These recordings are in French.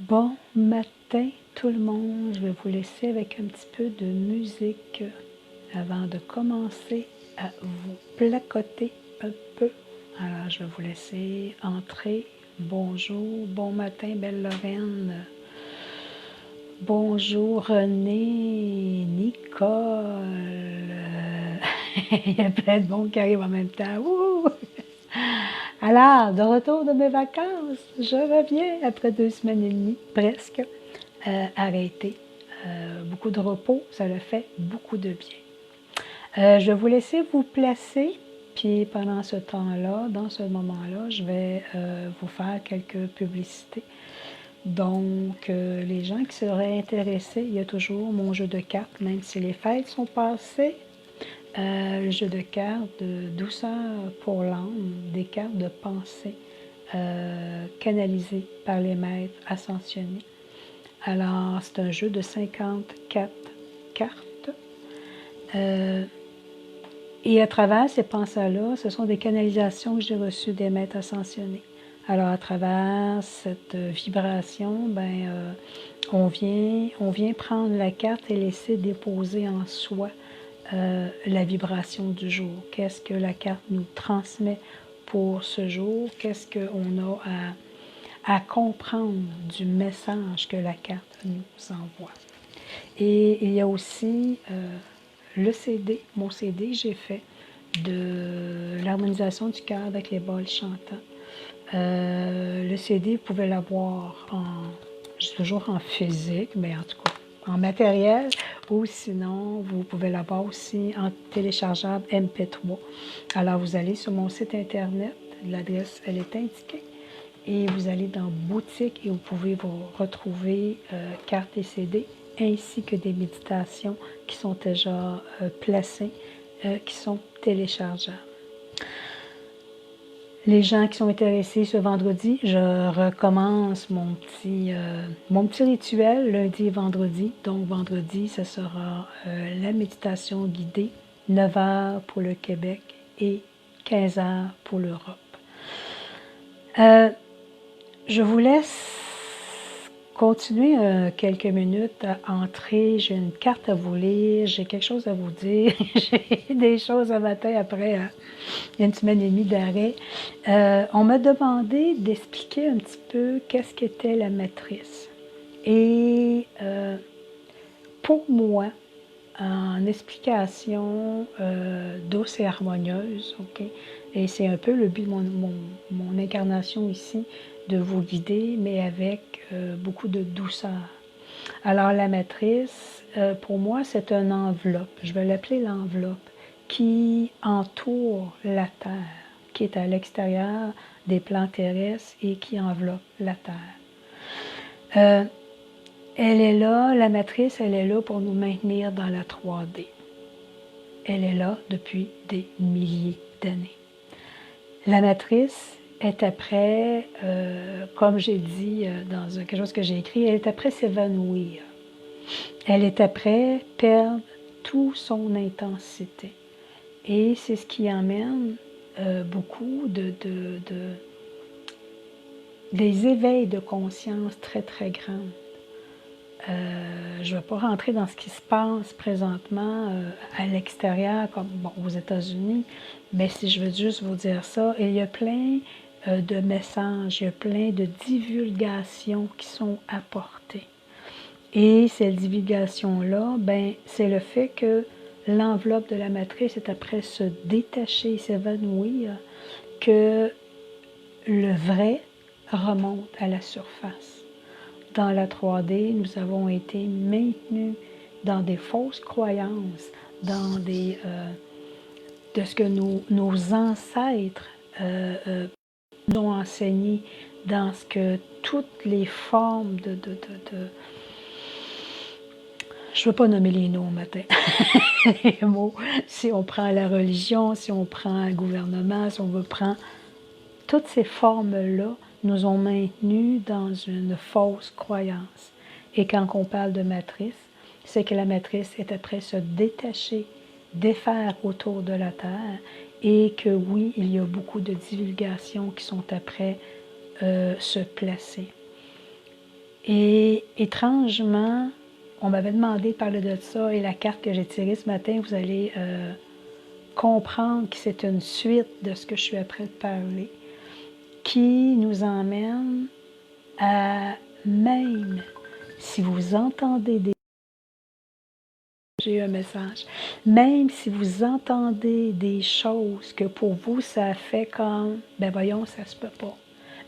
Bon matin tout le monde, je vais vous laisser avec un petit peu de musique avant de commencer à vous placoter un peu. Alors je vais vous laisser entrer. Bonjour, bon matin belle Lorraine. Bonjour René, Nicole. Il y a plein de monde qui arrive en même temps. Wouh! Alors, de retour de mes vacances, je reviens après 2 semaines et demie, presque, arrêtée. Beaucoup de repos, ça le fait beaucoup de bien. Je vais vous laisser vous placer, puis pendant ce temps-là, dans ce moment-là, je vais vous faire quelques publicités. Donc, les gens qui seraient intéressés, il y a toujours mon jeu de cartes, même si les fêtes sont passées. Le jeu de cartes de douceur pour l'âme, des cartes de pensée canalisées par les maîtres ascensionnés. Alors, c'est un jeu de 54 cartes. Et à travers ces pensées-là, ce sont des canalisations que j'ai reçues des maîtres ascensionnés. Alors, à travers cette vibration, on vient prendre la carte et laisser déposer en soi la vibration du jour. Qu'est-ce que la carte nous transmet pour ce jour? Qu'est-ce qu'on a à comprendre du message que la carte nous envoie? Et il y a aussi le CD, mon CD que j'ai fait de l'harmonisation du cœur avec les bols chantants. Le CD, vous pouvez l'avoir toujours en physique, mais en tout cas en matériel, ou sinon, vous pouvez l'avoir aussi en téléchargeable MP3. Alors, vous allez sur mon site internet, l'adresse, elle est indiquée, et vous allez dans boutique et vous pouvez vous retrouver cartes et CD, ainsi que des méditations qui sont déjà placées, qui sont téléchargeables. Les gens qui sont intéressés ce vendredi, je recommence mon petit rituel lundi et vendredi. Donc vendredi, ce sera la méditation guidée, 9 heures pour le Québec et 15 heures pour l'Europe. Je vous laisse continuer quelques minutes à entrer. J'ai une carte à vous lire, j'ai quelque chose à vous dire, j'ai des choses à matin après une semaine et demie d'arrêt. On m'a demandé d'expliquer un petit peu qu'est-ce qu'était la matrice. Et pour moi, en explication douce et harmonieuse, ok? Et c'est un peu le but de mon incarnation ici, de vous guider, mais avec beaucoup de douceur. Alors la matrice, pour moi, c'est une enveloppe, je vais l'appeler l'enveloppe, qui entoure la Terre, qui est à l'extérieur des plans terrestres et qui enveloppe la Terre. Elle est là, la matrice, elle est là pour nous maintenir dans la 3D. Elle est là depuis des milliers d'années. La matrice est après, comme j'ai dit dans quelque chose que j'ai écrit, elle est après s'évanouir. Elle est après perdre toute son intensité. Et c'est ce qui emmène beaucoup des éveils de conscience très, très grands. Je ne vais pas rentrer dans ce qui se passe présentement à l'extérieur, comme aux États-Unis, mais si je veux juste vous dire ça, il y a plein de messages, il y a plein de divulgations qui sont apportées. Et cette divulgation-là, c'est le fait que l'enveloppe de la matrice est après se détacher, s'évanouir, que le vrai remonte à la surface. Dans la 3D, nous avons été maintenus dans des fausses croyances, dans de ce que nos ancêtres nous ont enseigné, dans ce que toutes les formes je ne veux pas nommer les noms au matin, les mots, si on prend la religion, si on prend le gouvernement, si on veut prendre toutes ces formes-là, nous ont maintenus dans une fausse croyance. Et quand on parle de matrice, c'est que la matrice est après se détacher, défaire autour de la Terre, et que oui, il y a beaucoup de divulgations qui sont après se placer. Et étrangement, on m'avait demandé de parler de ça et la carte que j'ai tirée ce matin, vous allez comprendre que c'est une suite de ce que je suis après de parler, qui nous emmène à même si vous entendez des... J'ai eu un message. Même si vous entendez des choses que pour vous, ça fait comme, ben voyons, ça se peut pas.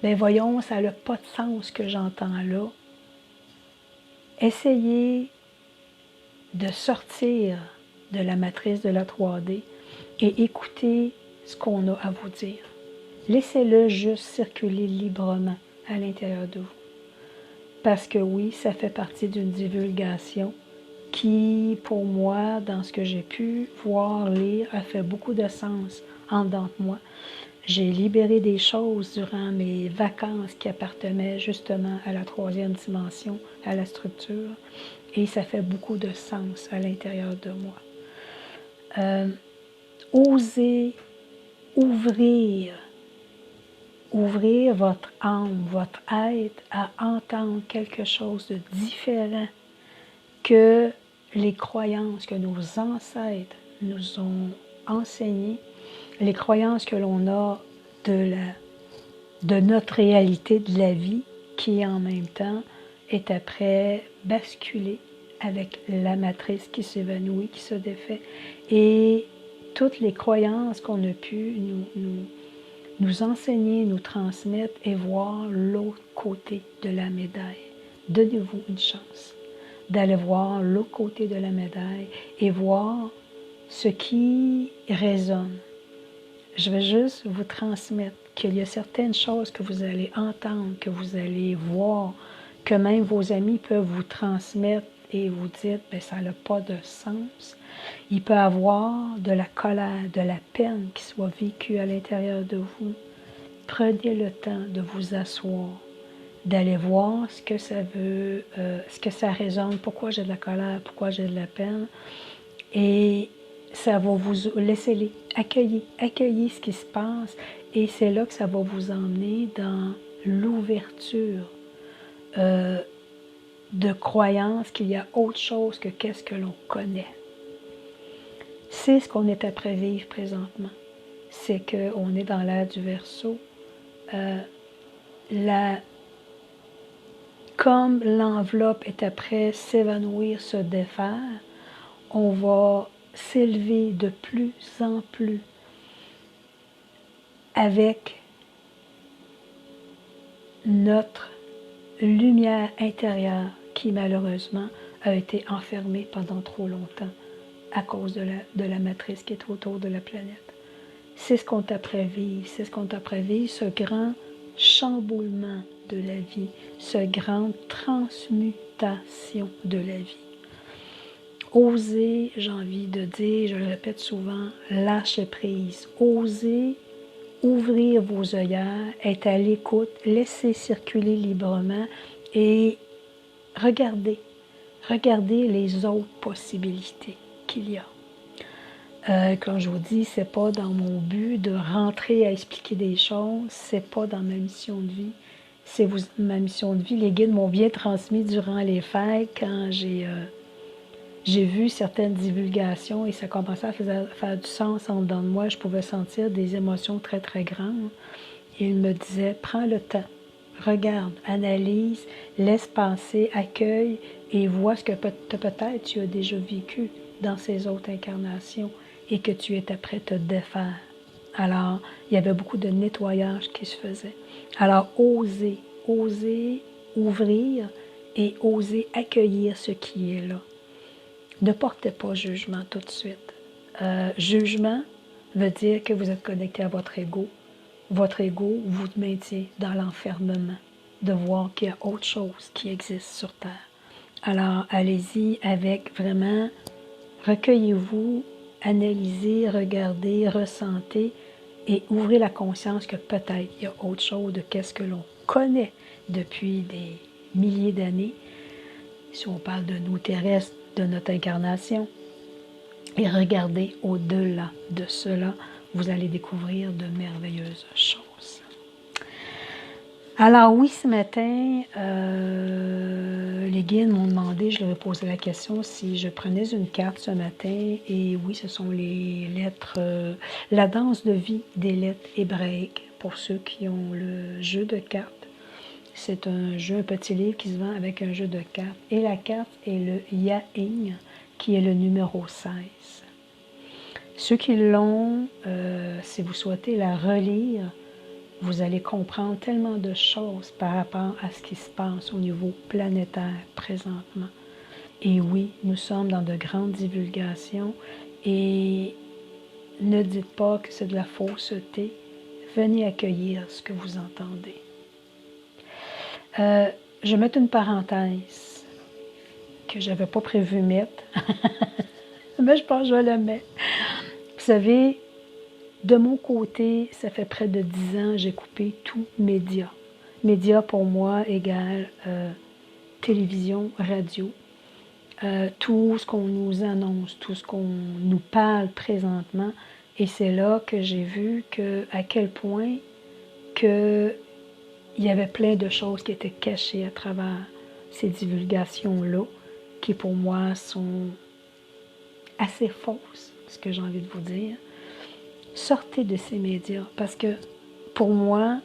Ben voyons, ça n'a pas de sens ce que j'entends là. Essayez de sortir de la matrice de la 3D et écoutez ce qu'on a à vous dire. Laissez-le juste circuler librement à l'intérieur de vous. Parce que oui, ça fait partie d'une divulgation qui, pour moi, dans ce que j'ai pu voir, lire, a fait beaucoup de sens en dedans de moi. J'ai libéré des choses durant mes vacances qui appartenaient justement à la 3e dimension, à la structure, et ça fait beaucoup de sens à l'intérieur de moi. Osez ouvrir votre âme, votre être à entendre quelque chose de différent que les croyances que nos ancêtres nous ont enseignées, les croyances que l'on a de notre réalité de la vie, qui en même temps est après basculée avec la matrice qui s'évanouit, qui se défait, et toutes les croyances qu'on a pu nous enseigner, nous transmettre et voir l'autre côté de la médaille. Donnez-vous une chance d'aller voir l'autre côté de la médaille et voir ce qui résonne. Je vais juste vous transmettre qu'il y a certaines choses que vous allez entendre, que vous allez voir, que même vos amis peuvent vous transmettre et vous dire « ça n'a pas de sens ». Il peut y avoir de la colère, de la peine qui soit vécue à l'intérieur de vous. Prenez le temps de vous asseoir, d'aller voir ce que ça veut, ce que ça résonne, pourquoi j'ai de la colère, pourquoi j'ai de la peine. Et ça va vous... Laissez-les, accueillez ce qui se passe. Et c'est là que ça va vous emmener dans l'ouverture de croyance qu'il y a autre chose que qu'est-ce que l'on connaît. C'est ce qu'on est après vivre présentement. C'est qu'on est dans l'ère du Verseau. Comme l'enveloppe est après s'évanouir, se défaire, on va s'élever de plus en plus avec notre lumière intérieure qui malheureusement a été enfermée pendant trop longtemps à cause de la matrice qui est autour de la planète. C'est ce qu'on t'a prévu, c'est ce qu'on t'a prévu, ce grand chamboulement de la vie, ce grande transmutation de la vie. Osez, j'ai envie de dire, je le répète souvent, lâcher prise. Osez ouvrir vos œillères, être à l'écoute, laisser circuler librement et regardez les autres possibilités qu'il y a. Comme je vous dis, c'est pas dans mon but de rentrer à expliquer des choses, c'est pas dans ma mission de vie. C'est ma mission de vie. Les guides m'ont bien transmis durant les fêtes quand j'ai vu certaines divulgations et ça commençait à faire du sens en dedans de moi. Je pouvais sentir des émotions très, très grandes. Et il me disait, prends le temps, regarde, analyse, laisse passer, accueille et vois ce que peut-être tu as déjà vécu dans ces autres incarnations et que tu étais prêt à te défaire. Alors, il y avait beaucoup de nettoyage qui se faisait. Alors, osez ouvrir et oser accueillir ce qui est là. Ne portez pas jugement tout de suite. Jugement veut dire que vous êtes connecté à votre ego. Votre ego vous maintient dans l'enfermement de voir qu'il y a autre chose qui existe sur Terre. Alors, allez-y avec vraiment, recueillez-vous, analysez, regardez, ressentez et ouvrez la conscience que peut-être il y a autre chose de qu'est-ce que l'on connaît depuis des milliers d'années. Si on parle de nous terrestres, de notre incarnation. Et regardez au-delà de cela, vous allez découvrir de merveilleuses choses. Alors oui, ce matin, les guides m'ont demandé, je leur ai posé la question si je prenais une carte ce matin. Et oui, ce sont les lettres, la danse de vie des lettres hébraïques pour ceux qui ont le jeu de cartes. C'est un jeu, un petit livre qui se vend avec un jeu de cartes. Et la carte est le Yahin, qui est le numéro 16. Ceux qui l'ont, si vous souhaitez la relire, vous allez comprendre tellement de choses par rapport à ce qui se passe au niveau planétaire présentement. Et oui, nous sommes dans de grandes divulgations et ne dites pas que c'est de la fausseté. Venez accueillir ce que vous entendez. Je vais mettre une parenthèse que je n'avais pas prévu mettre, mais je pense que je vais la mettre. Vous savez, de mon côté, ça fait près de 10 ans, j'ai coupé tout média. Média pour moi égale télévision, radio, tout ce qu'on nous annonce, tout ce qu'on nous parle présentement. Et c'est là que j'ai vu à quel point il y avait plein de choses qui étaient cachées à travers ces divulgations-là, qui pour moi sont assez fausses, ce que j'ai envie de vous dire. Sortez de ces médias, parce que pour moi,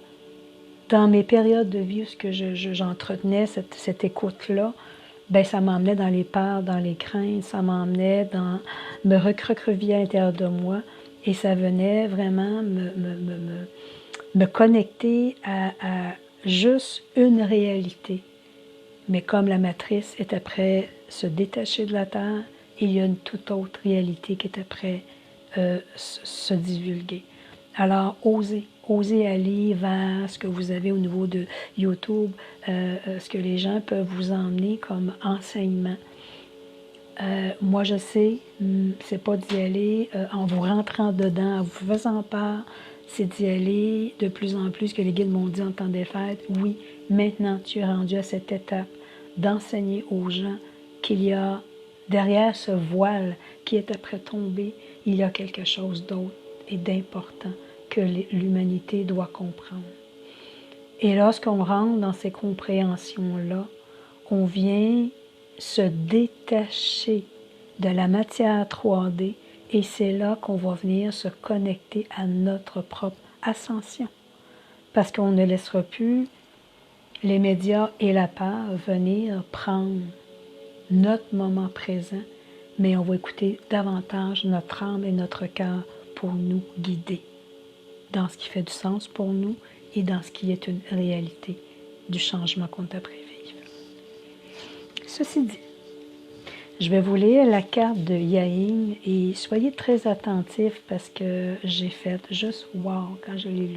dans mes périodes de vie où j'entretenais cette écoute-là, ben ça m'emmenait dans les peurs, dans les craintes, ça m'emmenait dans me recroqueviller à l'intérieur de moi, et ça venait vraiment me connecter à juste une réalité. Mais comme la matrice est après se détacher de la Terre, il y a une toute autre réalité qui est après se divulguer. Alors, osez aller vers ce que vous avez au niveau de YouTube, ce que les gens peuvent vous emmener comme enseignement. Moi, je sais, c'est pas d'y aller en vous rentrant dedans, en vous faisant peur, c'est d'y aller de plus en plus, que les guides m'ont dit en temps des fêtes. Oui, maintenant, tu es rendu à cette étape d'enseigner aux gens qu'il y a derrière ce voile qui est après tombé, il y a quelque chose d'autre et d'important que l'humanité doit comprendre. Et lorsqu'on rentre dans ces compréhensions-là, on vient se détacher de la matière 3D et c'est là qu'on va venir se connecter à notre propre ascension. Parce qu'on ne laissera plus les médias et la peur venir prendre notre moment présent, mais on va écouter davantage notre âme et notre cœur pour nous guider dans ce qui fait du sens pour nous et dans ce qui est une réalité du changement qu'on est après vivre. Ceci dit, je vais vous lire la carte de Yahin et soyez très attentifs parce que j'ai fait juste wow quand je l'ai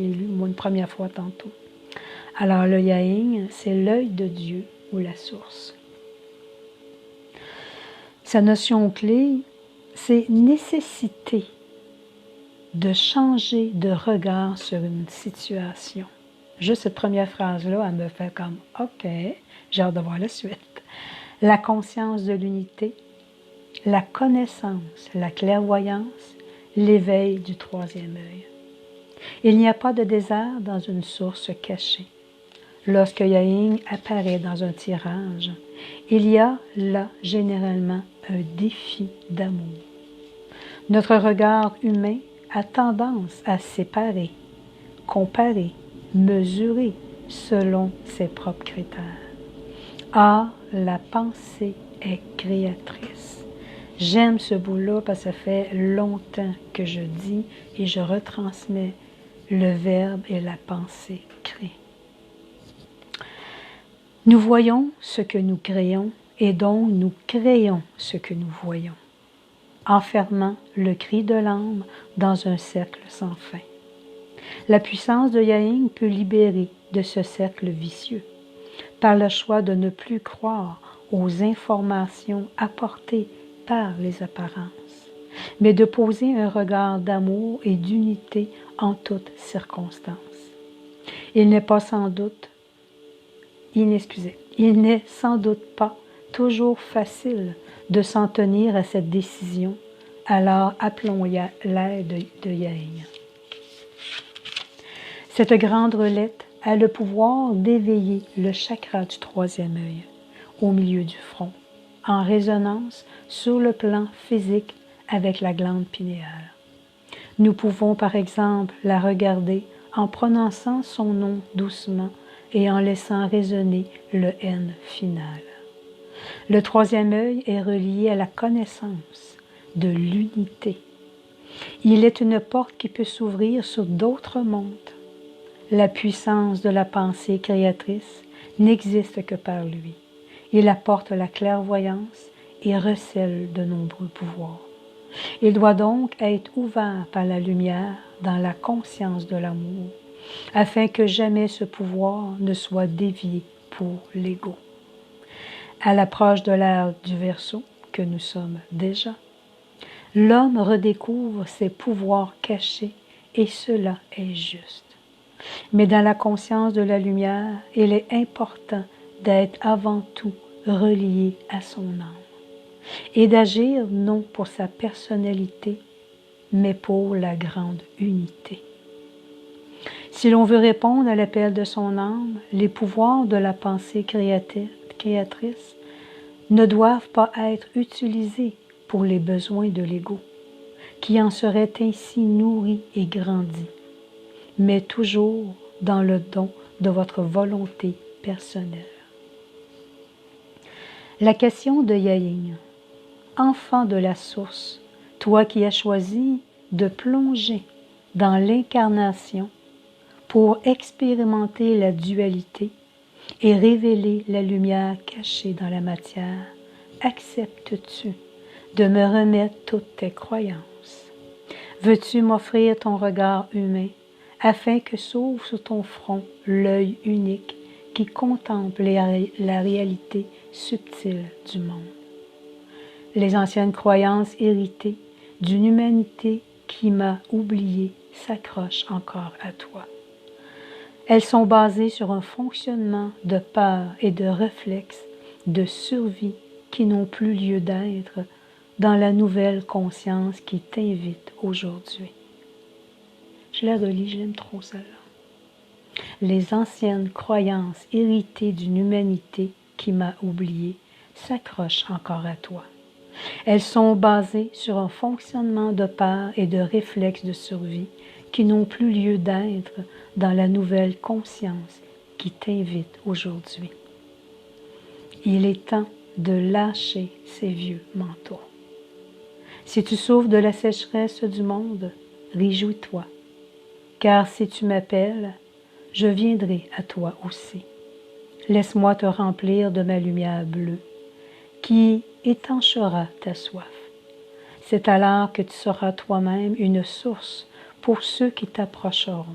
lu, moi une première fois tantôt. Alors le Yahin, c'est l'œil de Dieu ou la source. Sa notion clé, c'est nécessité de changer de regard sur une situation. Juste cette première phrase-là, elle me fait comme « OK, j'ai hâte de voir la suite ». La conscience de l'unité, la connaissance, la clairvoyance, l'éveil du troisième œil. Il n'y a pas de désert dans une source cachée. Lorsque Yahin apparaît dans un tirage, il y a là généralement un défi d'amour. Notre regard humain a tendance à séparer, comparer, mesurer selon ses propres critères. Or, la pensée est créatrice. J'aime ce bout-là parce que ça fait longtemps que je dis et je retransmets le verbe et la pensée créée. Nous voyons ce que nous créons et donc nous créons ce que nous voyons, enfermant le cri de l'âme dans un cercle sans fin. La puissance de Yahin peut libérer de ce cercle vicieux par le choix de ne plus croire aux informations apportées par les apparences, mais de poser un regard d'amour et d'unité en toutes circonstances. Il n'est sans doute pas toujours facile de s'en tenir à cette décision, alors appelons l'aide de Yahin. Cette grande relève a le pouvoir d'éveiller le chakra du troisième œil au milieu du front, en résonance sur le plan physique avec la glande pinéale. Nous pouvons par exemple la regarder en prononçant son nom doucement et en laissant résonner le N final. Le troisième œil est relié à la connaissance de l'unité. Il est une porte qui peut s'ouvrir sur d'autres mondes. La puissance de la pensée créatrice n'existe que par lui. Il apporte la clairvoyance et recèle de nombreux pouvoirs. Il doit donc être ouvert par la lumière dans la conscience de l'amour, afin que jamais ce pouvoir ne soit dévié pour l'ego. À l'approche de l'ère du Verseau, que nous sommes déjà, l'homme redécouvre ses pouvoirs cachés et cela est juste. Mais dans la conscience de la lumière, il est important d'être avant tout relié à son âme et d'agir non pour sa personnalité, mais pour la grande unité. Si l'on veut répondre à l'appel de son âme, les pouvoirs de la pensée créatrice ne doivent pas être utilisés pour les besoins de l'ego, qui en serait ainsi nourri et grandi, mais toujours dans le don de votre volonté personnelle. La question de Yaing. Enfant de la source, toi qui as choisi de plonger dans l'incarnation pour expérimenter la dualité et révéler la lumière cachée dans la matière, acceptes-tu de me remettre toutes tes croyances? Veux-tu m'offrir ton regard humain afin que s'ouvre sur ton front l'œil unique qui contemple la réalité subtile du monde? Les anciennes croyances héritées d'une humanité qui m'a oublié s'accrochent encore à toi. Elles sont basées sur un fonctionnement de peur et de réflexes de survie qui n'ont plus lieu d'être dans la nouvelle conscience qui t'invite aujourd'hui. Je la relis, je l'aime trop celle-là. Les anciennes croyances héritées d'une humanité qui m'a oublié s'accrochent encore à toi. Elles sont basées sur un fonctionnement de peur et de réflexes de survie qui n'ont plus lieu d'être dans la nouvelle conscience qui t'invite aujourd'hui. Il est temps de lâcher ces vieux manteaux. Si tu souffres de la sécheresse du monde, réjouis-toi, car si tu m'appelles, je viendrai à toi aussi. Laisse-moi te remplir de ma lumière bleue, qui étanchera ta soif. C'est alors que tu seras toi-même une source pour ceux qui t'approcheront,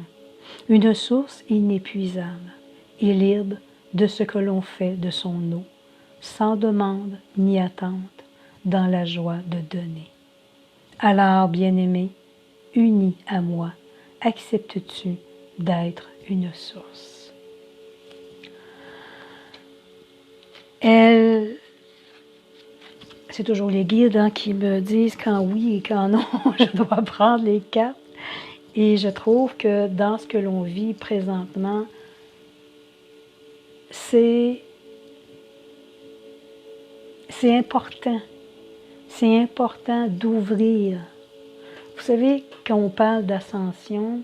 une source inépuisable et libre de ce que l'on fait de son eau, sans demande ni attente, dans la joie de donner. Alors, bien-aimé, uni à moi, acceptes-tu d'être une source? C'est toujours les guides qui me disent quand oui et quand non, je dois prendre les cartes. Et je trouve que dans ce que l'on vit présentement, c'est important. C'est important d'ouvrir. Vous savez, quand on parle d'ascension,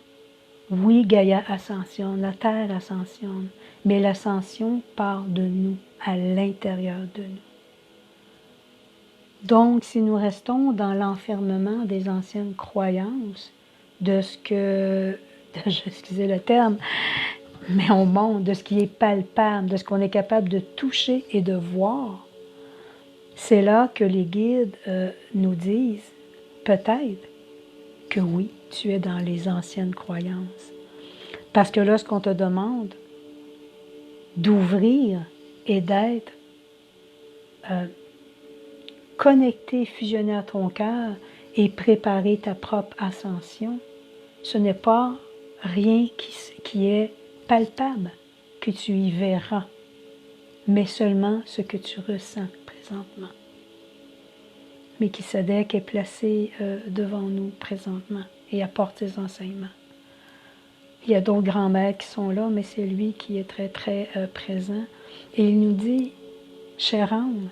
oui, Gaïa ascensionne, la Terre ascensionne, mais l'ascension part de nous, à l'intérieur de nous. Donc, si nous restons dans l'enfermement des anciennes croyances, de ce que, excusez le terme, mais on monte, de ce qui est palpable, de ce qu'on est capable de toucher et de voir, c'est là que les guides nous disent, peut-être, que oui, tu es dans les anciennes croyances. Parce que lorsqu'on te demande d'ouvrir et d'être connecté, fusionné à ton cœur et préparer ta propre ascension, ce n'est pas rien qui est palpable que tu y verras, mais seulement ce que tu ressens présentement. Mais qui Sadek est placé devant nous présentement et apporte ses enseignements. Il y a d'autres grands maîtres qui sont là, mais c'est lui qui est très, très présent. Et il nous dit, chère âme,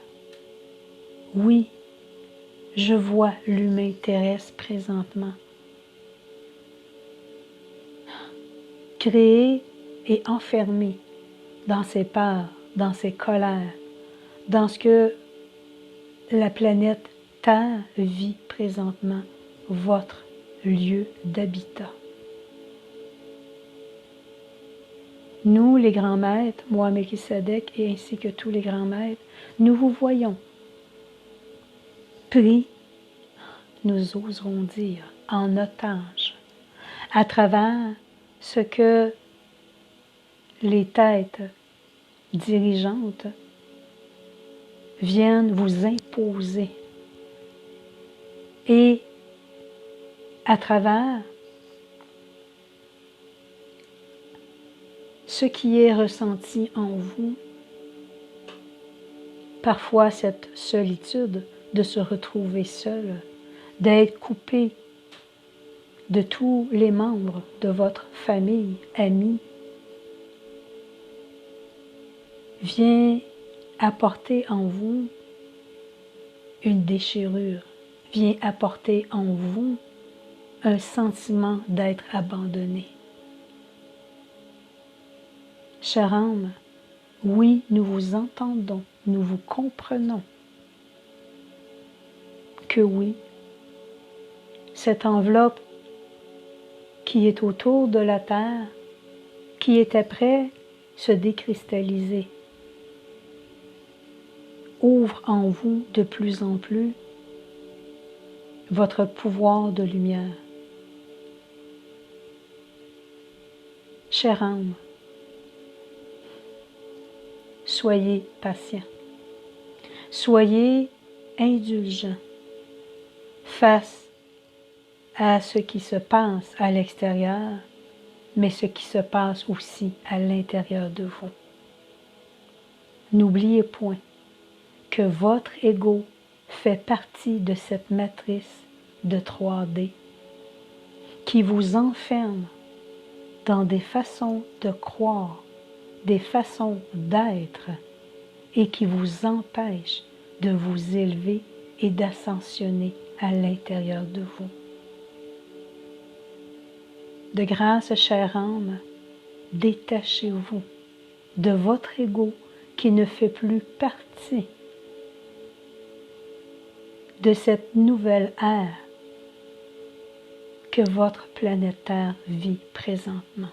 oui, je vois l'humain terrestre présentement, créé et enfermé dans ses peurs, dans ses colères, dans ce que la planète Terre vit présentement, votre lieu d'habitat. Nous, les grands maîtres, moi, Melchisedec, et ainsi que tous les grands maîtres, nous vous voyons pris, nous oserons dire, en otage, à travers ce que les têtes dirigeantes viennent vous imposer et à travers ce qui est ressenti en vous, parfois cette solitude de se retrouver seul, d'être coupé de tous les membres de votre famille, amis, vient apporter en vous une déchirure, vient apporter en vous un sentiment d'être abandonné. Chère âme, oui, nous vous entendons, nous vous comprenons que oui, cette enveloppe qui est autour de la Terre, qui était prêt se décristalliser, ouvre en vous de plus en plus votre pouvoir de lumière. Chère âme, soyez patient, soyez indulgent face à ce qui se passe à l'extérieur, mais ce qui se passe aussi à l'intérieur de vous. N'oubliez point que votre ego fait partie de cette matrice de 3D qui vous enferme dans des façons de croire, des façons d'être et qui vous empêche de vous élever et d'ascensionner à l'intérieur de vous. De grâce, chère âme, détachez-vous de votre ego qui ne fait plus partie de cette nouvelle ère que votre planète Terre vit présentement.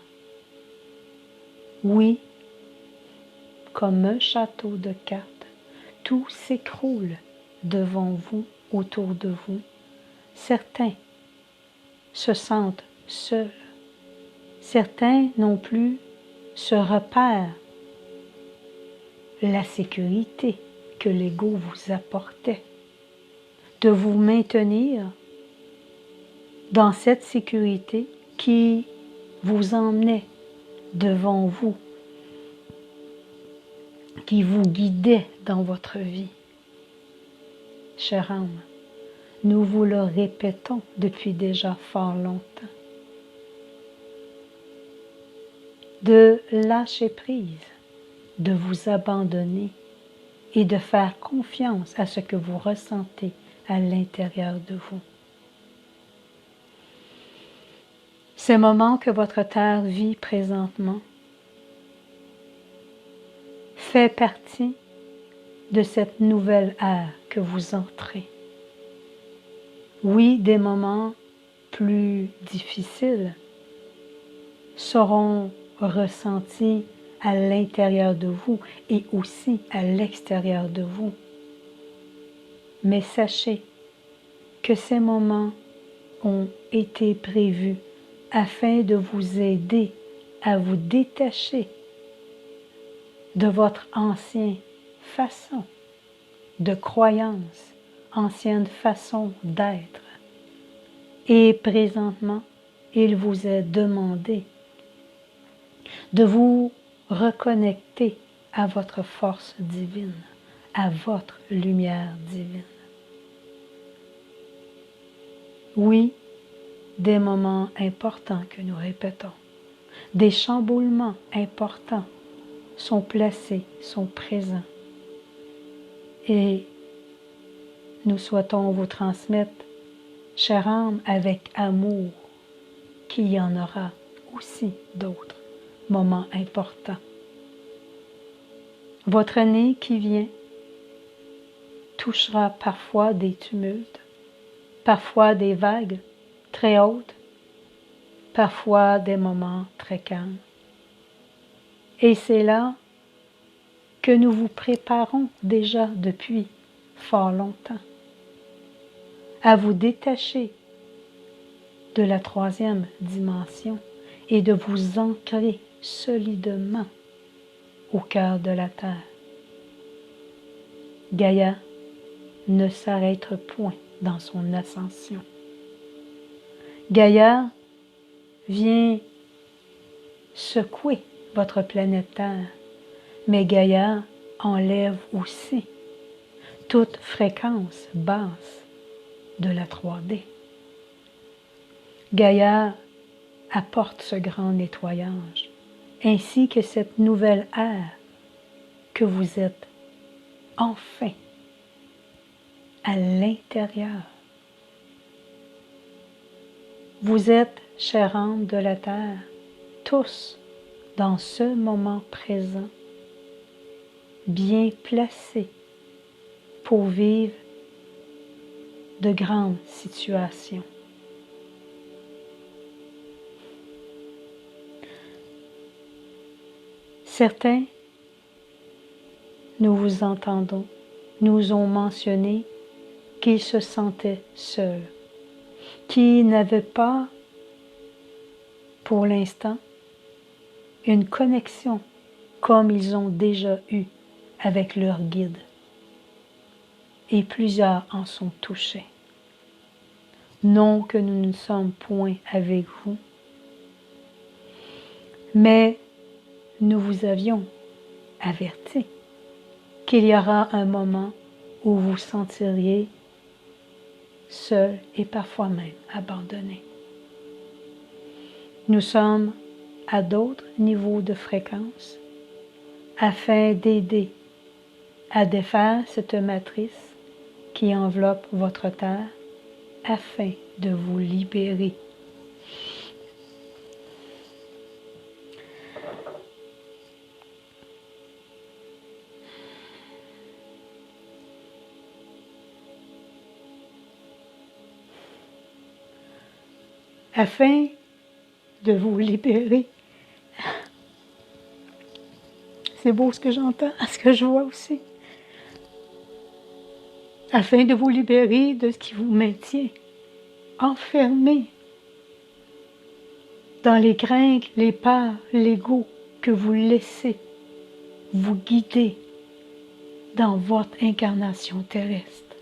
Oui, comme un château de cartes, tout s'écroule devant vous, autour de vous. Certains se sentent seuls. Certains non plus se repèrent la sécurité que l'ego vous apportait, de vous maintenir dans cette sécurité qui vous emmenait devant vous, qui vous guidait dans votre vie. Chère âme, nous vous le répétons depuis déjà fort longtemps, de lâcher prise, de vous abandonner et de faire confiance à ce que vous ressentez à l'intérieur de vous. Ces moments que votre Terre vit présentement fait partie de cette nouvelle ère que vous entrez. Oui, des moments plus difficiles seront ressentis à l'intérieur de vous et aussi à l'extérieur de vous. Mais sachez que ces moments ont été prévus afin de vous aider à vous détacher de votre ancienne façon de croyance, ancienne façon d'être. Et présentement, il vous est demandé de vous reconnecter à votre force divine, à votre lumière divine. Oui, des moments importants que nous répétons, Des chamboulements importants sont placés, sont présents. Et nous souhaitons vous transmettre, chère âme, avec amour, qu'il y en aura aussi d'autres moments importants. Votre année qui vient touchera parfois des tumultes, parfois des vagues très hautes, parfois des moments très calmes. Et c'est là que nous vous préparons déjà depuis fort longtemps à vous détacher de la troisième dimension et de vous ancrer solidement au cœur de la terre. Gaïa ne s'arrête point dans son ascension. Gaïa vient secouer votre planète Terre, mais Gaïa enlève aussi toute fréquence basse de la 3D. Gaïa apporte ce grand nettoyage, ainsi que cette nouvelle ère que vous êtes enfin à l'intérieur. Vous êtes, chère âme de la terre, tous dans ce moment présent, bien placés pour vivre de grandes situations. Certains, nous vous entendons, nous ont mentionné qu'ils se sentaient seuls, qu'ils n'avaient pas, pour l'instant, une connexion comme ils ont déjà eu avec leur guide. Et plusieurs en sont touchés. Non que nous ne sommes point avec vous, mais nous vous avions averti qu'il y aura un moment où vous vous sentiriez seul et parfois même abandonné. Nous sommes à d'autres niveaux de fréquence afin d'aider à défaire cette matrice qui enveloppe votre terre afin de vous libérer. Afin de vous libérer. C'est beau ce que j'entends, ce que je vois aussi. Afin de vous libérer de ce qui vous maintient enfermé dans les craintes, les peurs, l'ego que vous laissez vous guider dans votre incarnation terrestre.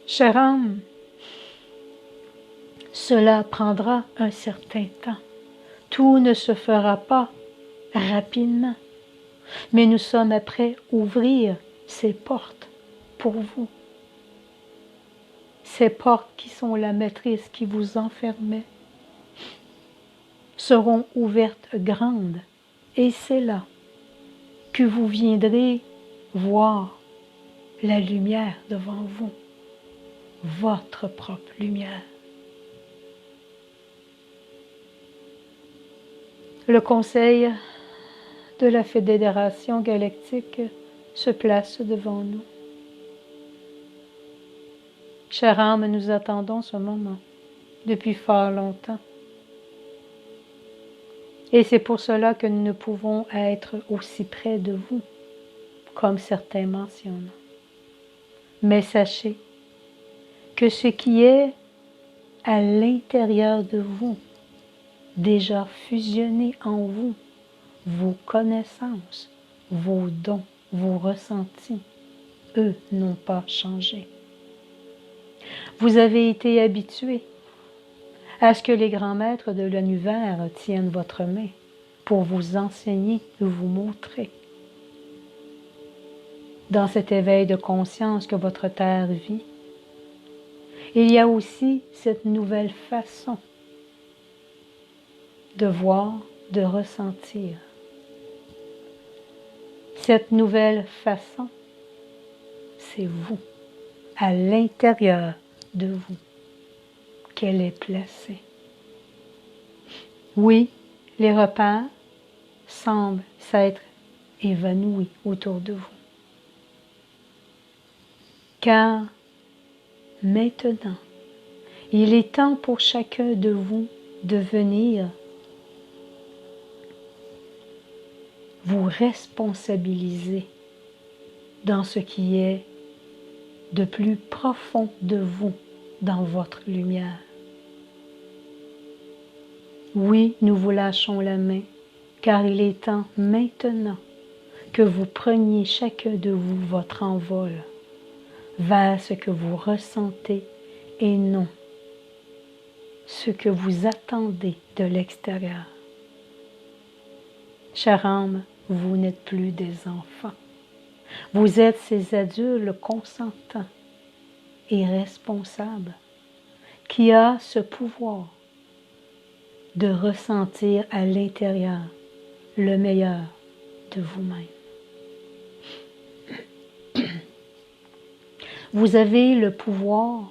Chère âme, cela prendra un certain temps. Tout ne se fera pas rapidement, mais nous sommes prêts à ouvrir ces portes pour vous. Ces portes qui sont la matrice qui vous enfermait seront ouvertes grandes et c'est là que vous viendrez voir la lumière devant vous, votre propre lumière. Le Conseil de la Fédération galactique se place devant nous. Chère âme, nous attendons ce moment depuis fort longtemps. Et c'est pour cela que nous ne pouvons être aussi près de vous, comme certains mentionnent. Mais sachez que ce qui est à l'intérieur de vous, déjà fusionné en vous, vos connaissances, vos dons, vos ressentis, eux n'ont pas changé. Vous avez été habitués à ce que les grands maîtres de l'univers tiennent votre main pour vous enseigner et vous montrer. Dans cet éveil de conscience que votre terre vit, il y a aussi cette nouvelle façon de voir, de ressentir. Cette nouvelle façon, c'est vous, à l'intérieur de vous, qu'elle est placée. Oui, les repères semblent s'être évanouis autour de vous. Car maintenant, il est temps pour chacun de vous de venir vous responsabiliser dans ce qui est de plus profond de vous, dans votre lumière. Oui, nous vous lâchons la main, car il est temps maintenant que vous preniez chacun de vous votre envol vers ce que vous ressentez et non ce que vous attendez de l'extérieur. Chère âme, vous n'êtes plus des enfants. Vous êtes ces adultes consentants et responsables qui a ce pouvoir de ressentir à l'intérieur le meilleur de vous-même. Vous avez le pouvoir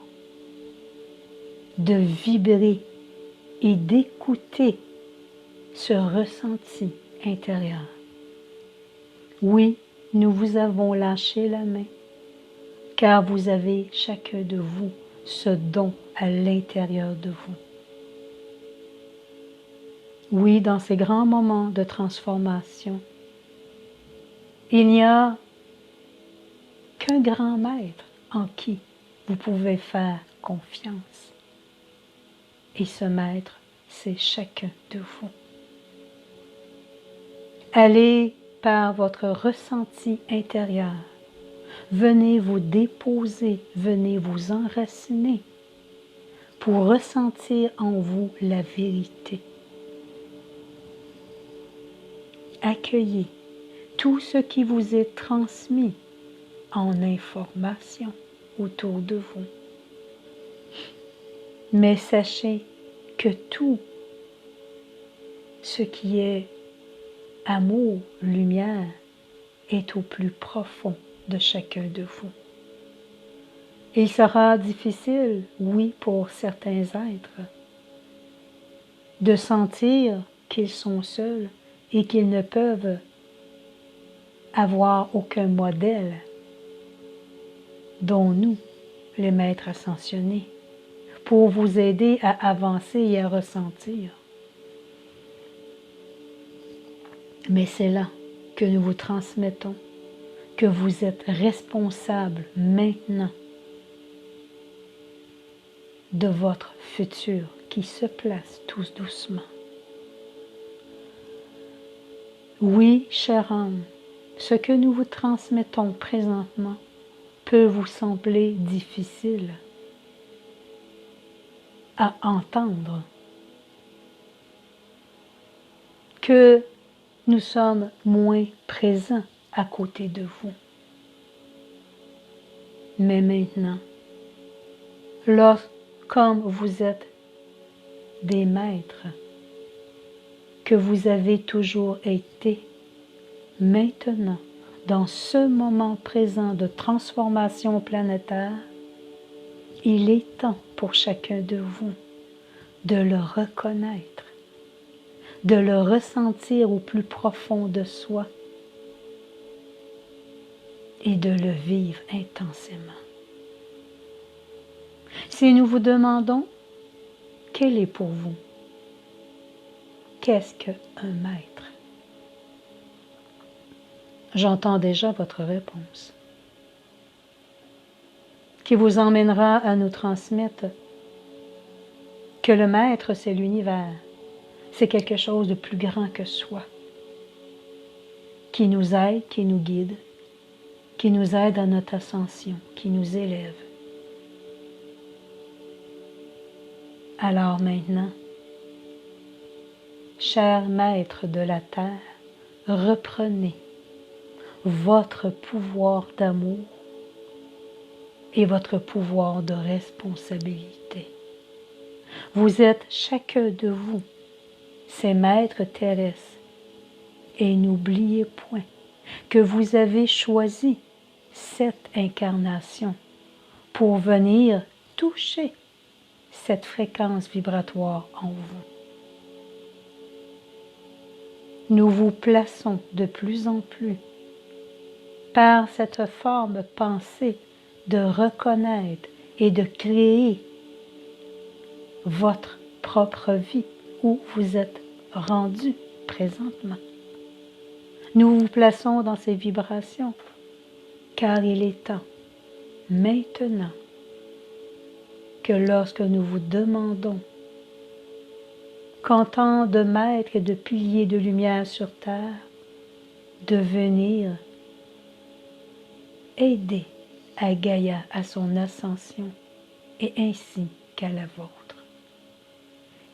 de vibrer et d'écouter ce ressenti intérieur. Oui, nous vous avons lâché la main, car vous avez chacun de vous ce don à l'intérieur de vous. Oui, dans ces grands moments de transformation, il n'y a qu'un grand maître en qui vous pouvez faire confiance. Et ce maître, c'est chacun de vous. Allez par votre ressenti intérieur. Venez vous déposer, venez vous enraciner pour ressentir en vous la vérité. Accueillez tout ce qui vous est transmis en information autour de vous. Mais sachez que tout ce qui est amour, lumière, est au plus profond de chacun de vous. Il sera difficile, oui, pour certains êtres, de sentir qu'ils sont seuls et qu'ils ne peuvent avoir aucun modèle dont nous, les maîtres ascensionnés, pour vous aider à avancer et à ressentir. Mais c'est là que nous vous transmettons que vous êtes responsable maintenant de votre futur qui se place tout doucement. Oui, chère âme, ce que nous vous transmettons présentement peut vous sembler difficile à entendre, que nous sommes moins présents à côté de vous. Mais maintenant, comme vous êtes des maîtres, que vous avez toujours été, maintenant, dans ce moment présent de transformation planétaire, il est temps pour chacun de vous de le reconnaître, de le ressentir au plus profond de soi et de le vivre intensément. Si nous vous demandons, quel est pour vous? Qu'est-ce qu'un maître? J'entends déjà votre réponse, qui vous emmènera à nous transmettre que le maître, c'est l'univers, c'est quelque chose de plus grand que soi, qui nous aide, qui nous guide, qui nous aide à notre ascension, qui nous élève. Alors maintenant, cher maître de la terre, reprenez votre pouvoir d'amour et votre pouvoir de responsabilité. Vous êtes chacun de vous ces maîtres terrestres et n'oubliez point que vous avez choisi cette incarnation pour venir toucher cette fréquence vibratoire en vous. Nous vous plaçons de plus en plus par cette forme pensée de reconnaître et de créer votre propre vie où vous êtes rendu présentement. Nous vous plaçons dans ces vibrations car il est temps maintenant que lorsque nous vous demandons qu'en tant de maîtres et de piliers de lumière sur terre, de venir aider à Gaïa à son ascension et ainsi qu'à la vôtre.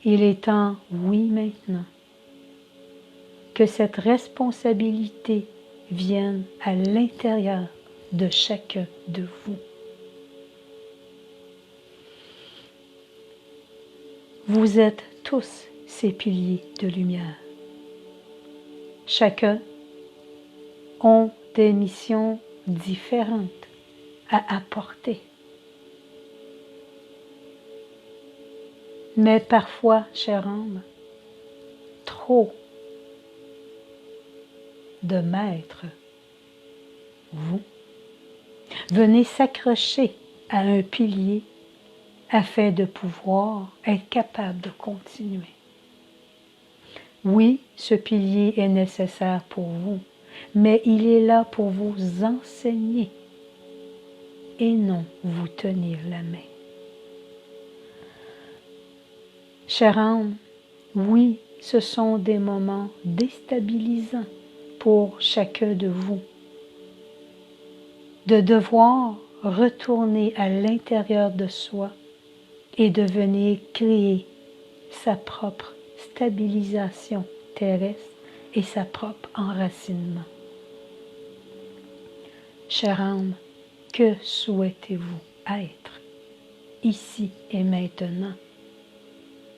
Il est temps, oui maintenant, que cette responsabilité vienne à l'intérieur de chacun de vous. Vous êtes tous ces piliers de lumière. Chacun ont des missions différentes à apporter. Mais parfois, chère âme, trop de maîtres, vous, venez s'accrocher à un pilier afin de pouvoir être capable de continuer. Oui, ce pilier est nécessaire pour vous, mais il est là pour vous enseigner et non vous tenir la main. Chère âme, oui, ce sont des moments déstabilisants pour chacun de vous, de devoir retourner à l'intérieur de soi et de venir créer sa propre stabilisation terrestre et sa propre enracinement. Chère âme, que souhaitez-vous être ici et maintenant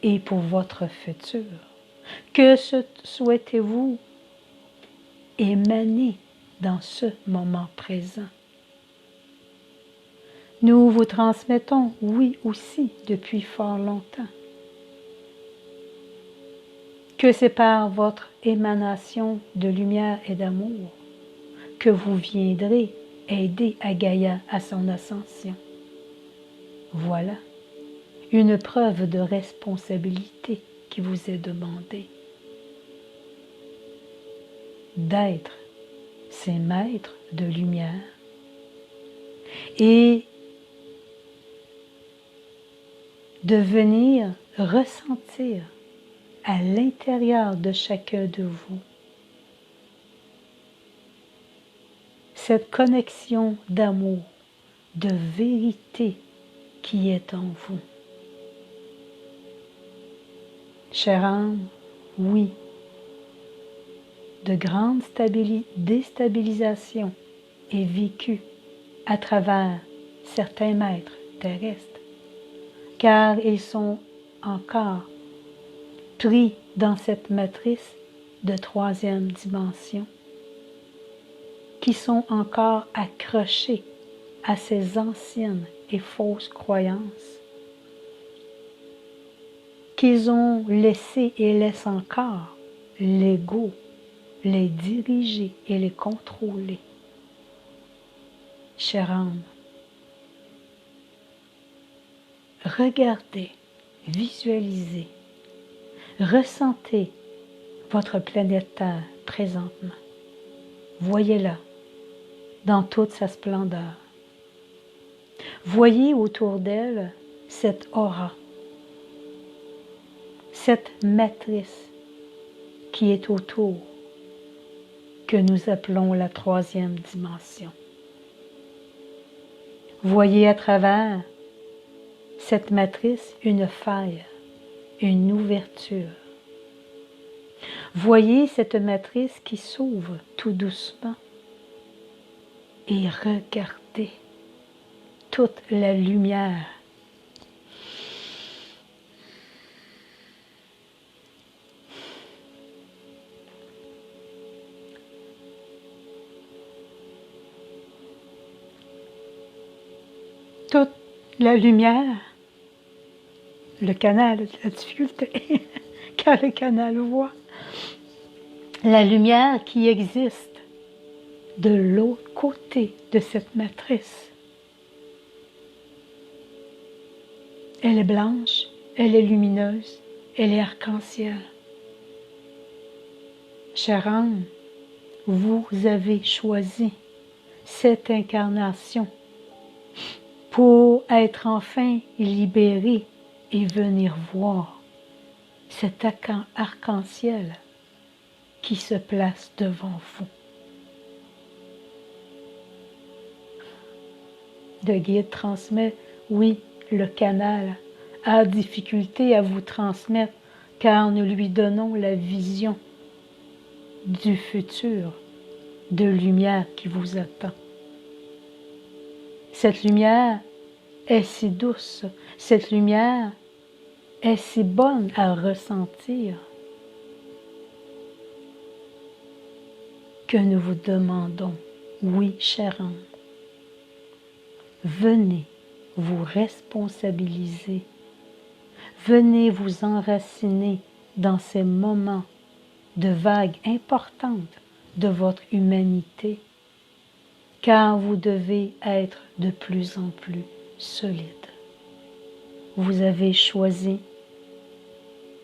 et pour votre futur? Que souhaitez-vous émaner dans ce moment présent? Nous vous transmettons, oui aussi, depuis fort longtemps, que c'est par votre émanation de lumière et d'amour que vous viendrez aider à Gaïa à son ascension. Voilà une preuve de responsabilité qui vous est demandée. D'être ces maîtres de lumière et de venir ressentir à l'intérieur de chacun de vous cette connexion d'amour, de vérité qui est en vous. Chère âme, oui, de grandes déstabilisations est vécue à travers certains maîtres terrestres, car ils sont encore pris dans cette matrice de troisième dimension, qui sont encore accrochés à ces anciennes et fausses croyances qu'ils ont laissé et laissent encore l'ego les diriger et les contrôler. Chère âme, regardez, visualisez, ressentez votre planète Terre présentement. Voyez-la dans toute sa splendeur. Voyez autour d'elle cette aura, cette matrice qui est autour, que nous appelons la troisième dimension. Voyez à travers cette matrice une faille, une ouverture. Voyez cette matrice qui s'ouvre tout doucement et regardez toute la lumière toute la lumière, le canal, la difficulté, car le canal voit, la lumière qui existe de l'autre côté de cette matrice. Elle est blanche, elle est lumineuse, elle est arc-en-ciel. Chère âme, vous avez choisi cette incarnation pour être enfin libéré et venir voir cet arc-en-ciel qui se place devant vous. Le guide transmet, oui, le canal a difficulté à vous transmettre car nous lui donnons la vision du futur, de lumière qui vous attend. Cette lumière est si douce, cette lumière est si bonne à ressentir que nous vous demandons, oui, chère âme, venez vous responsabiliser, venez vous enraciner dans ces moments de vagues importantes de votre humanité, car vous devez être de plus en plus solide. Vous avez choisi,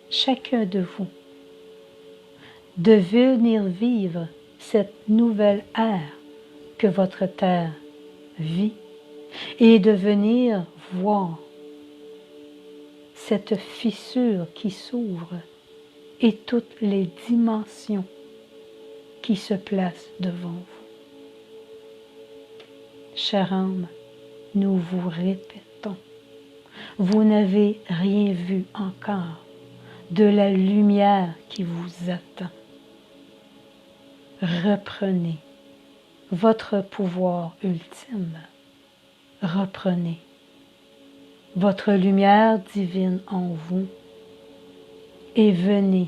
chacun de vous, de venir vivre cette nouvelle ère que votre terre vit et de venir voir cette fissure qui s'ouvre et toutes les dimensions qui se placent devant vous. Chère âme, nous vous répétons, vous n'avez rien vu encore de la lumière qui vous attend. Reprenez votre pouvoir ultime. Reprenez votre lumière divine en vous et venez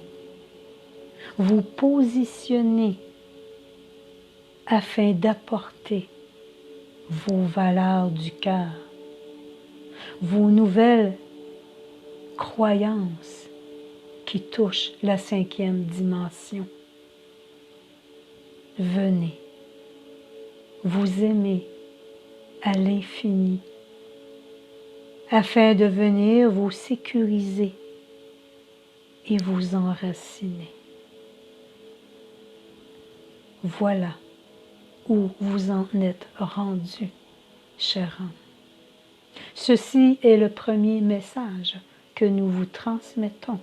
vous positionner afin d'apporter vos valeurs du cœur, vos nouvelles croyances qui touchent la 5e dimension. Venez vous aimer à l'infini afin de venir vous sécuriser et vous enraciner. Voilà où vous en êtes rendu, chère âme. Ceci est le premier message que nous vous transmettons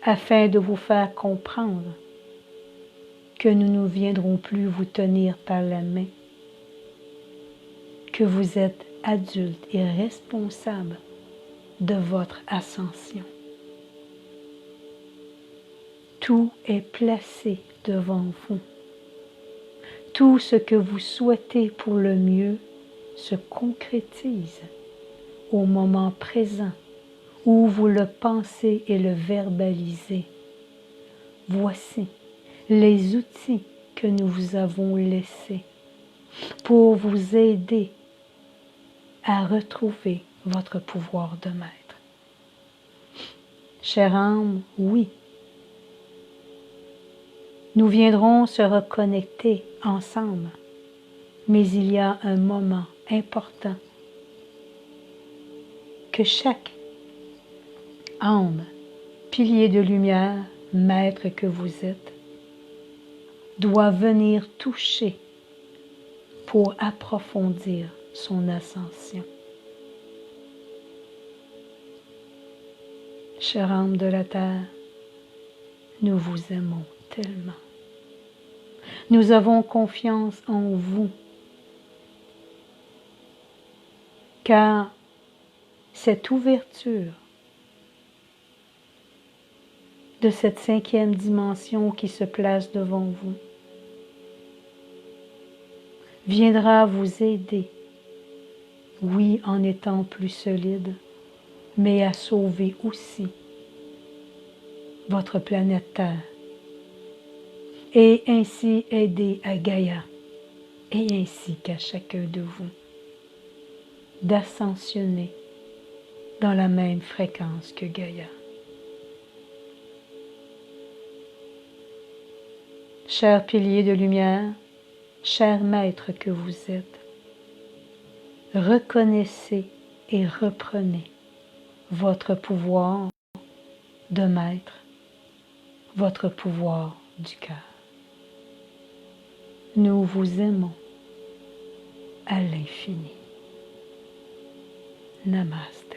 afin de vous faire comprendre que nous ne viendrons plus vous tenir par la main, que vous êtes adulte et responsable de votre ascension. Tout est placé devant vous. Tout ce que vous souhaitez pour le mieux se concrétise au moment présent où vous le pensez et le verbalisez. Voici les outils que nous vous avons laissés pour vous aider à retrouver votre pouvoir de maître. Chère âme, oui, nous viendrons se reconnecter ensemble, mais il y a un moment important que chaque âme, pilier de lumière, maître que vous êtes, doit venir toucher pour approfondir son ascension. Chère âme de la terre, nous vous aimons tellement. Nous avons confiance en vous, car cette ouverture de cette 5e dimension qui se place devant vous viendra vous aider, oui, en étant plus solide, mais à sauver aussi votre planète Terre et ainsi aider à Gaïa et ainsi qu'à chacun de vous d'ascensionner dans la même fréquence que Gaïa. Chers piliers de lumière, chers maîtres que vous êtes, reconnaissez et reprenez votre pouvoir de maître, votre pouvoir du cœur. Nous vous aimons à l'infini. Namaste.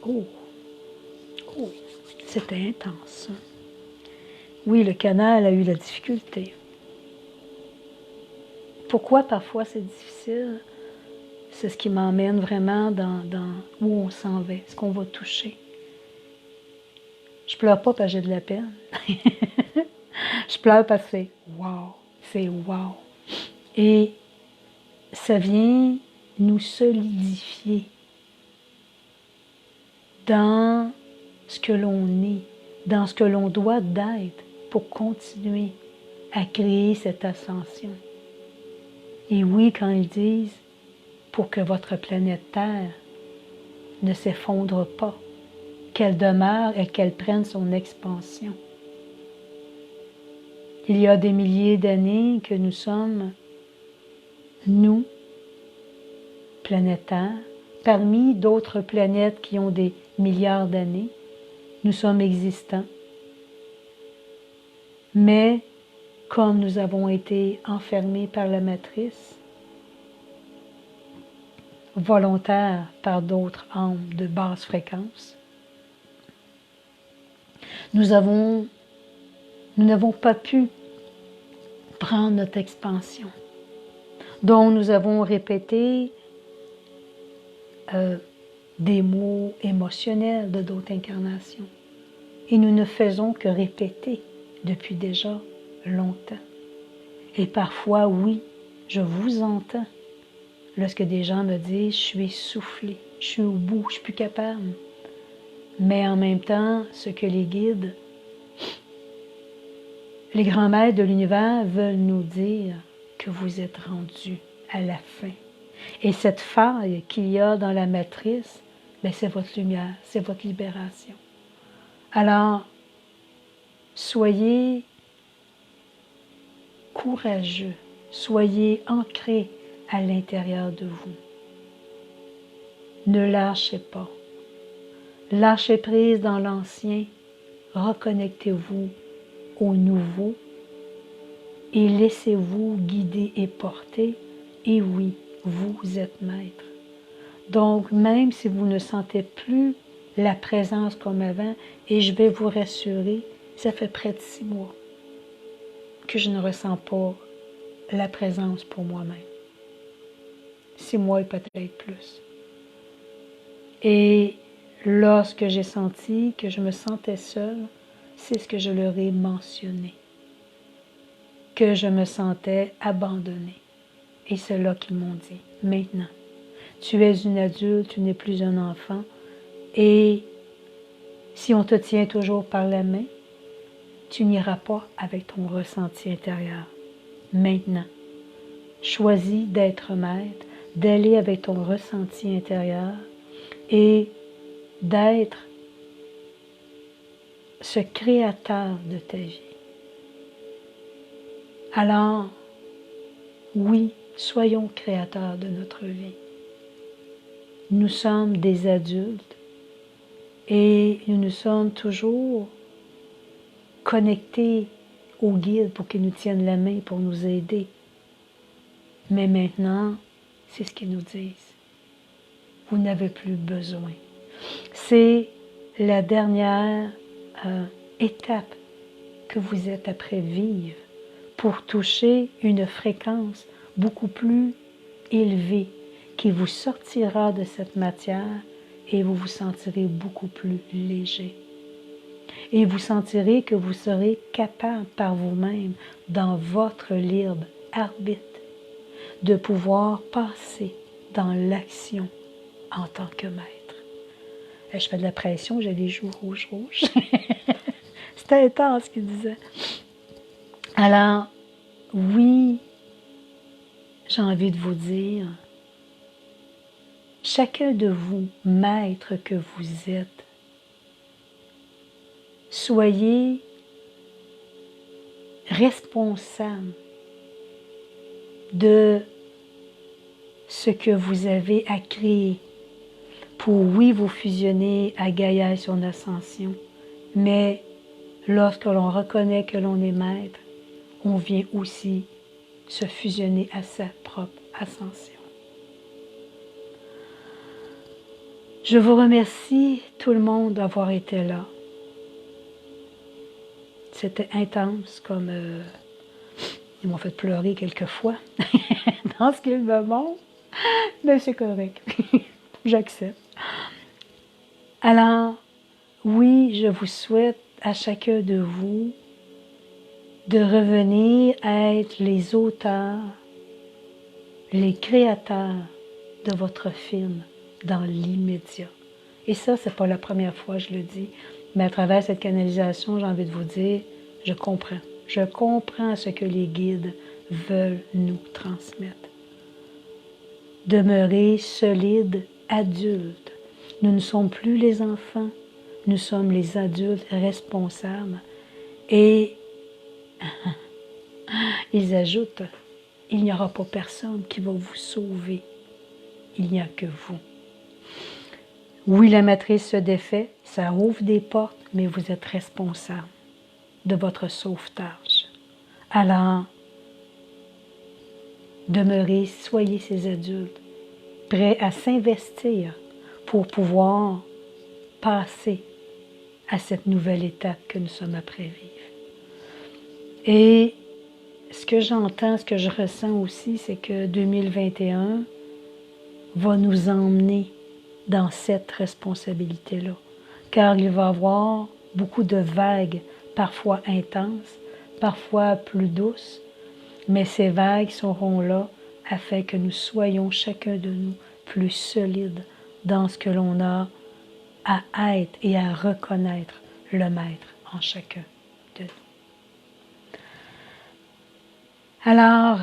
Oh, oh, c'était intense. Oui, le canal a eu la difficulté. Pourquoi parfois c'est difficile? C'est ce qui m'emmène vraiment dans où on s'en va, ce qu'on va toucher. Je pleure pas parce que j'ai de la peine. Je pleure parce que c'est wow. Et ça vient nous solidifier dans ce que l'on est, dans ce que l'on doit d'être pour continuer à créer cette ascension. Et oui, quand ils disent pour que votre planète Terre ne s'effondre pas, qu'elle demeure et qu'elle prenne son expansion. Il y a des milliers d'années que nous sommes, nous, planète Terre, parmi d'autres planètes qui ont des milliards d'années, nous sommes existants. Mais comme nous avons été enfermés par la matrice, volontaire par d'autres âmes de basse fréquence, nous n'avons pas pu prendre notre expansion. Donc nous avons répété des mots émotionnels de d'autres incarnations. Et nous ne faisons que répéter depuis déjà longtemps. Et parfois, oui, je vous entends lorsque des gens me disent « je suis essoufflé, je suis au bout, je ne suis plus capable ». Mais en même temps, ce que les guides, les grands maîtres de l'univers veulent nous dire que vous êtes rendus à la fin. Et cette faille qu'il y a dans la matrice, c'est votre lumière, c'est votre libération. Alors, soyez courageux, soyez ancrés à l'intérieur de vous. Ne lâchez pas. Lâchez prise dans l'ancien, reconnectez-vous au nouveau et laissez-vous guider et porter. Et oui, vous êtes maître. Donc, même si vous ne sentez plus la présence comme avant, et je vais vous rassurer, ça fait près de 6 mois que je ne ressens pas la présence pour moi-même. 6 mois et peut-être plus. Et lorsque j'ai senti que je me sentais seule, c'est ce que je leur ai mentionné, que je me sentais abandonnée. Et c'est là qu'ils m'ont dit, maintenant, tu es une adulte, tu n'es plus un enfant, et si on te tient toujours par la main, tu n'iras pas avec ton ressenti intérieur. Maintenant, choisis d'être maître, d'aller avec ton ressenti intérieur et d'être ce créateur de ta vie. Alors, oui, soyons créateurs de notre vie. Nous sommes des adultes et nous nous sommes toujours connectés au guide pour qu'il nous tienne la main, pour nous aider. Mais maintenant, c'est ce qu'ils nous disent. Vous n'avez plus besoin. C'est la dernière étape que vous êtes après vivre pour toucher une fréquence beaucoup plus élevée qui vous sortira de cette matière et vous vous sentirez beaucoup plus léger. Et vous sentirez que vous serez capable par vous-même, dans votre libre arbitre, de pouvoir passer dans l'action en tant que maître. Je fais de la pression, j'ai les joues rouges. C'était intense ce qu'il disait. Alors, oui, j'ai envie de vous dire, chacun de vous, maître que vous êtes, soyez responsable de ce que vous avez à créer pour, oui, vous fusionner à Gaïa et son ascension, mais lorsque l'on reconnaît que l'on est maître, on vient aussi se fusionner à sa propre ascension. Je vous remercie tout le monde d'avoir été là. C'était intense, comme ils m'ont fait pleurer quelquefois dans ce qu'ils me montrent, mais c'est correct, j'accepte. Alors, oui, je vous souhaite à chacun de vous de revenir à être les auteurs, les créateurs de votre film dans l'immédiat. Et ça, c'est pas la première fois que je le dis, mais à travers cette canalisation, j'ai envie de vous dire, je comprends. Je comprends ce que les guides veulent nous transmettre. Demeurez solides, adultes. Nous ne sommes plus les enfants, nous sommes les adultes responsables. Et ils ajoutent, il n'y aura pas personne qui va vous sauver. Il n'y a que vous. Oui, la matrice se défait, ça ouvre des portes, mais vous êtes responsable de votre sauvetage. Alors, demeurez, soyez ces adultes, prêts à s'investir pour pouvoir passer à cette nouvelle étape que nous sommes après vivre. Et ce que j'entends, ce que je ressens aussi, c'est que 2021 va nous emmener dans cette responsabilité-là, car il va y avoir beaucoup de vagues, parfois intenses, parfois plus douces, mais ces vagues seront là afin que nous soyons chacun de nous plus solides dans ce que l'on a à être et à reconnaître le maître en chacun de nous. Alors,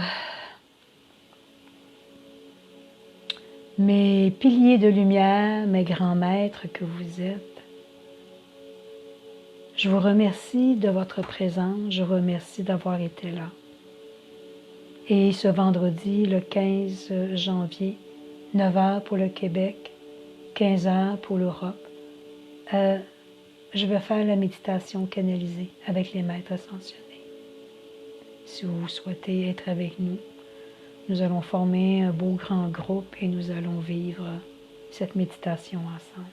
mes piliers de lumière, mes grands maîtres que vous êtes, je vous remercie de votre présence, je vous remercie d'avoir été là. Et ce vendredi, le 15 janvier, 9 h pour le Québec, 15 h pour l'Europe, je vais faire la méditation canalisée avec les maîtres ascensionnés. Si vous souhaitez être avec nous, nous allons former un beau grand groupe et nous allons vivre cette méditation ensemble.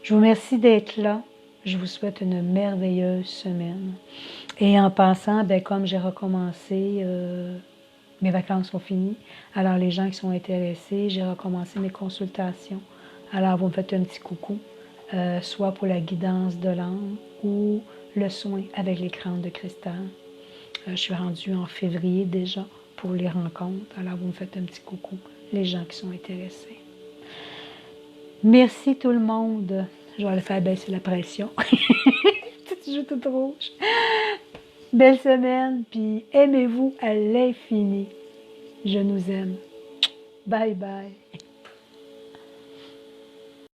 Je vous remercie d'être là. Je vous souhaite une merveilleuse semaine. Et en passant, comme j'ai recommencé, mes vacances sont finies. Alors les gens qui sont intéressés, j'ai recommencé mes consultations. Alors vous me faites un petit coucou, soit pour la guidance de l'âme ou le soin avec les crânes de cristal. Je suis rendue en février déjà pour les rencontres. Alors vous me faites un petit coucou, les gens qui sont intéressés. Merci tout le monde. Je vais aller faire baisser la pression. Tu joues toute rouge. Belle semaine, puis aimez-vous à l'infini. Je nous aime. Bye bye.